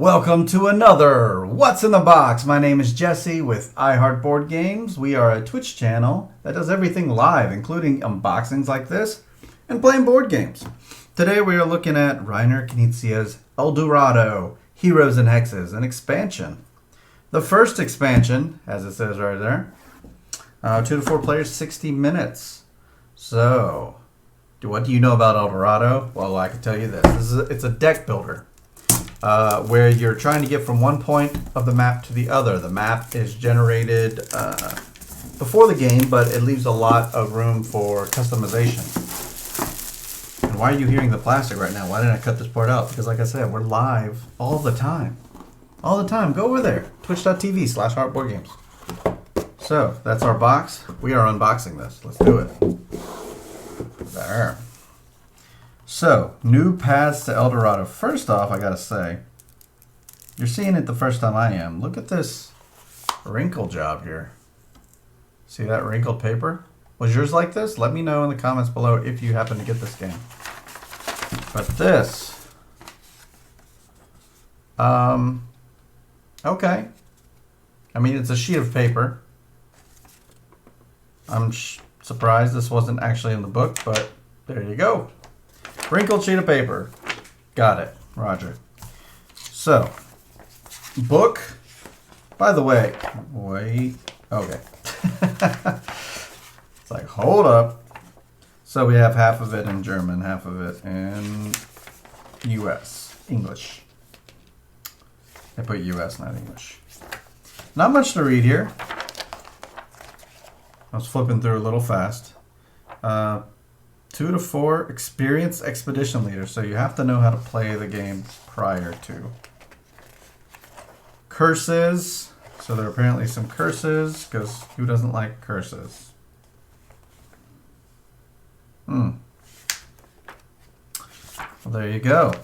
Welcome to another What's in the Box. My name is Jesse with iHeart Board Games. We are a Twitch channel that does everything live, including unboxings like this and playing board games. Today we are looking at Reiner Knizia's Dorado, Heroes and Hexes, an expansion. The first expansion, as it says right there, 2 to 4 players, 60 minutes. So, what do you know about Dorado? Well, I can tell you this. It's a deck builder. Where you're trying to get from one point of the map to the other. The map is generated before the game, but it leaves a lot of room for customization. And why are you hearing the plastic right now? Why didn't I cut this part out? Because like I said, we're live all the time. All the time. Go over there. Twitch.tv/heartboardgames. So, that's our box. We are unboxing this. Let's do it. There. So, new paths to Dorado. First off, I gotta say, you're seeing it the first time I am. Look at this wrinkle job here. See that wrinkled paper? Was yours like this? Let me know in the comments below if you happen to get this game. But this, okay. I mean, it's a sheet of paper. I'm surprised this wasn't actually in the book, but there you go. Wrinkled sheet of paper. Got it. Roger. So, book. By the way, wait. Okay. It's like, hold up. So we have half of it in German, half of it in US. English. I put US, not English. Not much to read here. I was flipping through a little fast. 2 to 4 experienced expedition leaders, so you have to know how to play the game prior to. Curses, so there are apparently some curses, because who doesn't like curses? Well, there you go.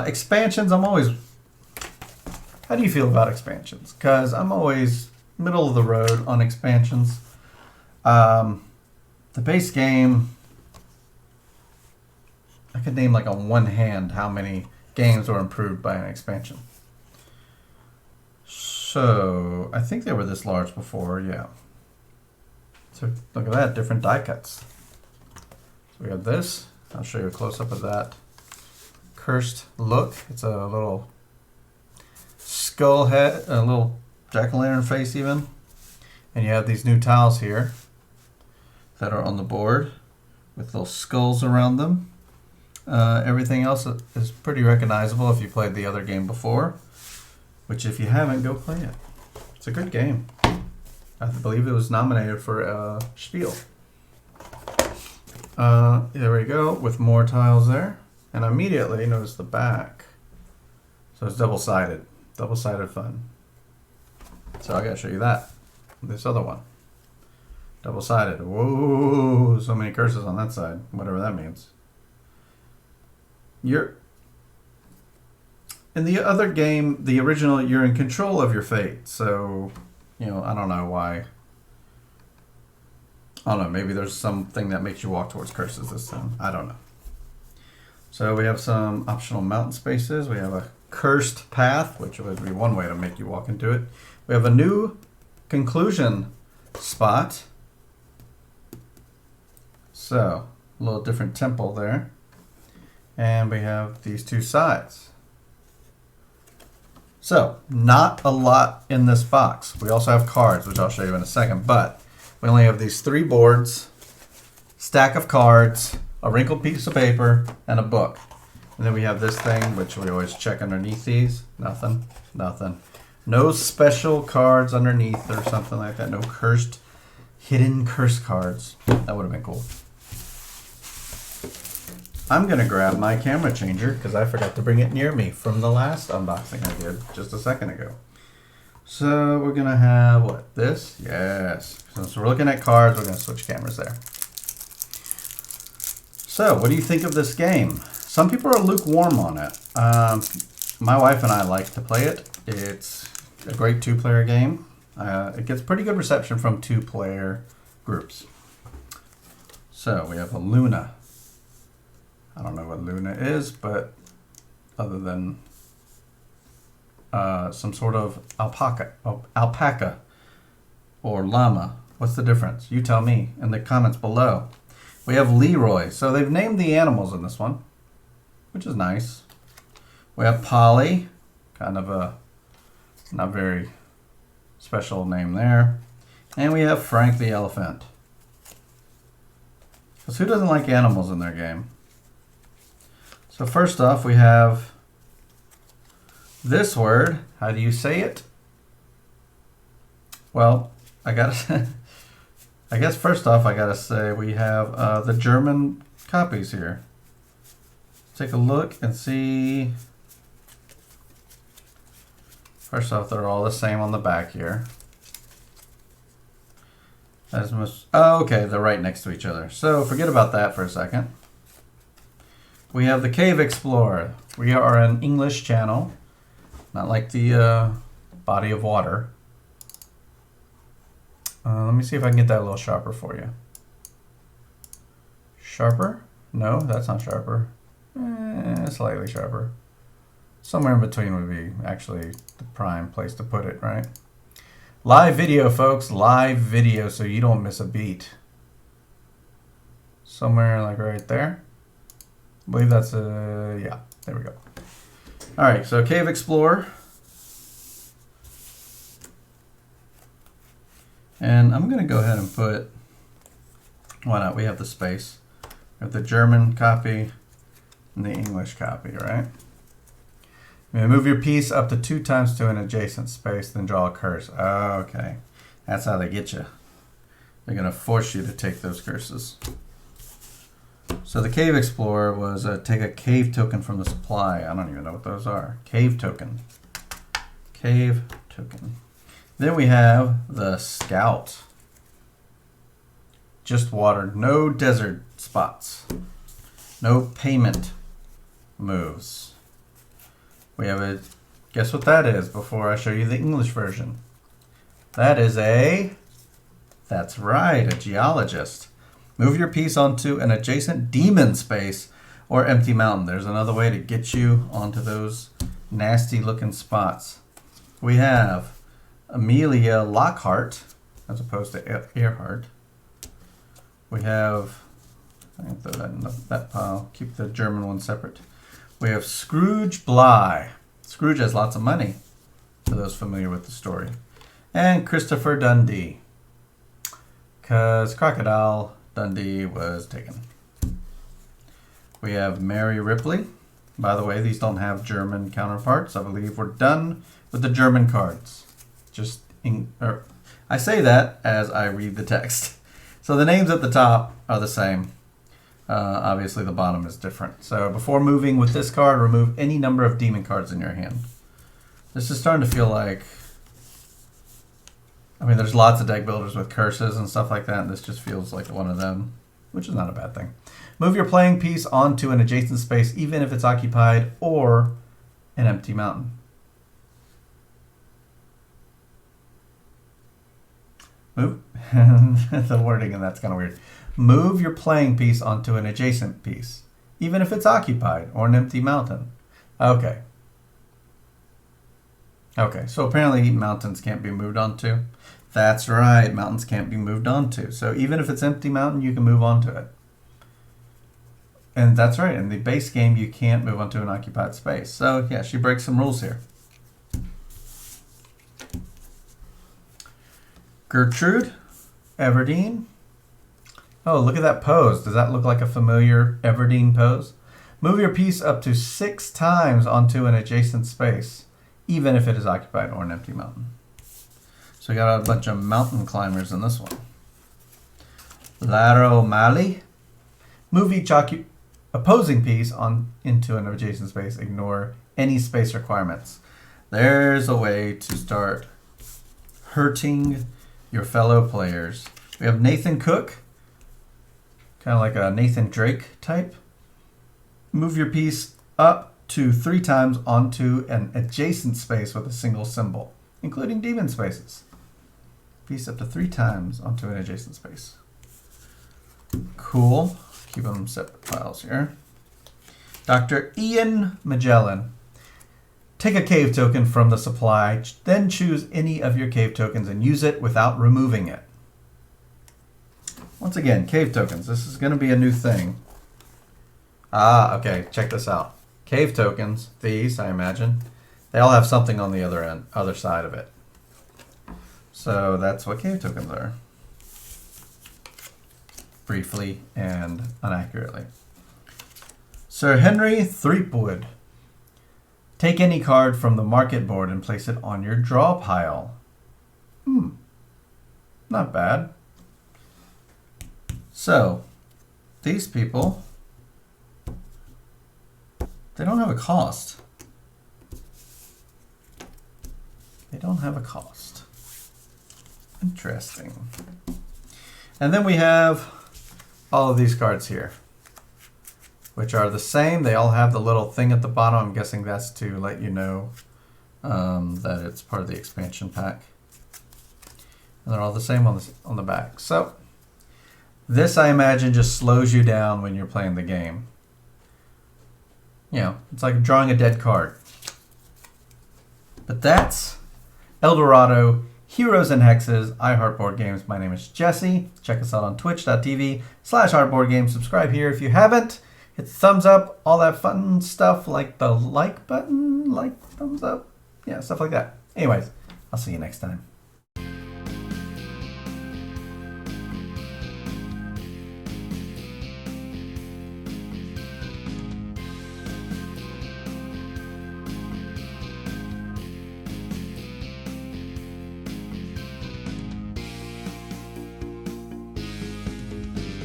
Expansions, I'm always... How do you feel about expansions? Because I'm always middle of the road on expansions. The base game, I could name like on one hand how many games were improved by an expansion. So, I think they were this large before, yeah. So, look at that, different die cuts. So we have this. I'll show you a close-up of that. Cursed look. It's a little skull head, a little jack-o'-lantern face even. And you have these new tiles here that are on the board with little skulls around them. Everything else is pretty recognizable if you played the other game before, which if you haven't, go play it. It's a good game. I believe it was nominated for Spiel. There we go, with more tiles there. And immediately notice the back. So it's double-sided. Double-sided fun. So I gotta show you that. This other one. Double-sided. Whoa, so many curses on that side. Whatever that means. In the other game, the original, you're in control of your fate. So, you know, I don't know why. I don't know, maybe there's something that makes you walk towards curses this time. I don't know. So we have some optional mountain spaces. We have a cursed path, which would be one way to make you walk into it. We have a new conclusion spot. So, a little different temple there. And we have these two sides. So, not a lot in this box. We also have cards, which I'll show you in a second. But we only have these 3 boards, stack of cards, a wrinkled piece of paper, and a book. And then we have this thing, which we always check underneath these. Nothing. Nothing. No special cards underneath or something like that. No cursed, hidden curse cards. That would have been cool. I'm going to grab my camera changer because I forgot to bring it near me from the last unboxing I did just a second ago. So we're going to have, what, this? Yes. Since we're looking at cards, we're going to switch cameras there. So what do you think of this game? Some people are lukewarm on it. My wife and I like to play it. It's a great 2-player game. It gets pretty good reception from 2-player groups. So we have a Luna. I don't know what Luna is, but other than some sort of alpaca or llama? What's the difference? You tell me in the comments below. We have Leroy. So they've named the animals in this one, which is nice. We have Polly, kind of a not very special name there. And we have Frank the elephant. Because who doesn't like animals in their game? So first off, we have this word. How do you say it? Well, I guess first off, I gotta say we have the German copies here. Take a look and see. First off, they're all the same on the back here. Oh, okay, they're right next to each other. So forget about that for a second. We have the Cave Explorer. We are an English channel, not like the body of water. Let me see if I can get that a little sharper for you. Sharper? No, that's not sharper. Slightly sharper. Somewhere in between would be actually the prime place to put it, right? Live video, folks. Live video, so you don't miss a beat. Somewhere like right there. I believe that's yeah, there we go. All right, so Cave Explorer. And I'm going to go ahead and put, why not? We have the space. We have the German copy and the English copy, right? Move your piece up to 2 times to an adjacent space, then draw a curse. Oh, okay. That's how they get you. They're going to force you to take those curses. So the Cave Explorer was take a cave token from the supply. I don't even know what those are. Cave token. Cave token. Then we have the Scout. Just water, no desert spots, no payment moves. We have a, guess what that is before I show you the English version? That is that's right, a geologist. Move your piece onto an adjacent demon space or empty mountain. There's another way to get you onto those nasty looking spots. We have Amelia Lockhart, as opposed to Earhart. We have, I can throw that in that pile, keep the German one separate. We have Scrooge Bly. Scrooge has lots of money, for those familiar with the story. And Christopher Dundee, because Crocodile Dundee was taken. We have Mary Ripley. By the way, these don't have German counterparts. I believe we're done with the German cards. I say that as I read the text. So the names at the top are the same. Obviously the bottom is different. So before moving with this card, remove any number of demon cards in your hand. This is starting to feel like, I mean, there's lots of deck builders with curses and stuff like that, and this just feels like one of them, which is not a bad thing. Move your playing piece onto an adjacent space, even if it's occupied or an empty mountain. Move. The wording and that's kind of weird. Move your playing piece onto an adjacent piece, even if it's occupied or an empty mountain. Okay. Okay, so apparently mountains can't be moved onto. That's right, mountains can't be moved onto. So even if it's empty mountain, you can move onto it. And that's right, in the base game, you can't move onto an occupied space. So yeah, she breaks some rules here. Gertrude, Everdeen. Oh, look at that pose. Does that look like a familiar Everdeen pose? Move your piece up to 6 times onto an adjacent space, even if it is occupied or an empty mountain. So we got a bunch of mountain climbers in this one. Lara O'Malley. Move each opposing piece into an adjacent space. Ignore any space requirements. There's a way to start hurting your fellow players. We have Nathan Cook, kind of like a Nathan Drake type. Move your piece up to 3 times onto an adjacent space with a single symbol, including demon spaces. Piece up to 3 times onto an adjacent space. Cool. Keep them separate files here. Dr. Ian Magellan. Take a cave token from the supply, then choose any of your cave tokens and use it without removing it. Once again, cave tokens. This is going to be a new thing. Okay. Check this out. Cave tokens, these, I imagine, they all have something on the other side of it. So that's what cave tokens are. Briefly and unaccurately. Sir Henry Threepwood. Take any card from the market board and place it on your draw pile. Not bad. So, these people, they don't have a cost. They don't have a cost. Interesting. And then we have all of these cards here, which are the same. They all have the little thing at the bottom. I'm guessing that's to let you know that it's part of the expansion pack. And they're all the same on the back. So this, I imagine, just slows you down when you're playing the game. You know, it's like drawing a dead card. But that's El Dorado, Heroes and Hexes, iHeartBoardGames. My name is Jesse. Check us out on twitch.tv/heartboardgames. Subscribe here if you haven't. Hit the thumbs up, all that fun stuff like the like button, thumbs up. Yeah, stuff like that. Anyways, I'll see you next time.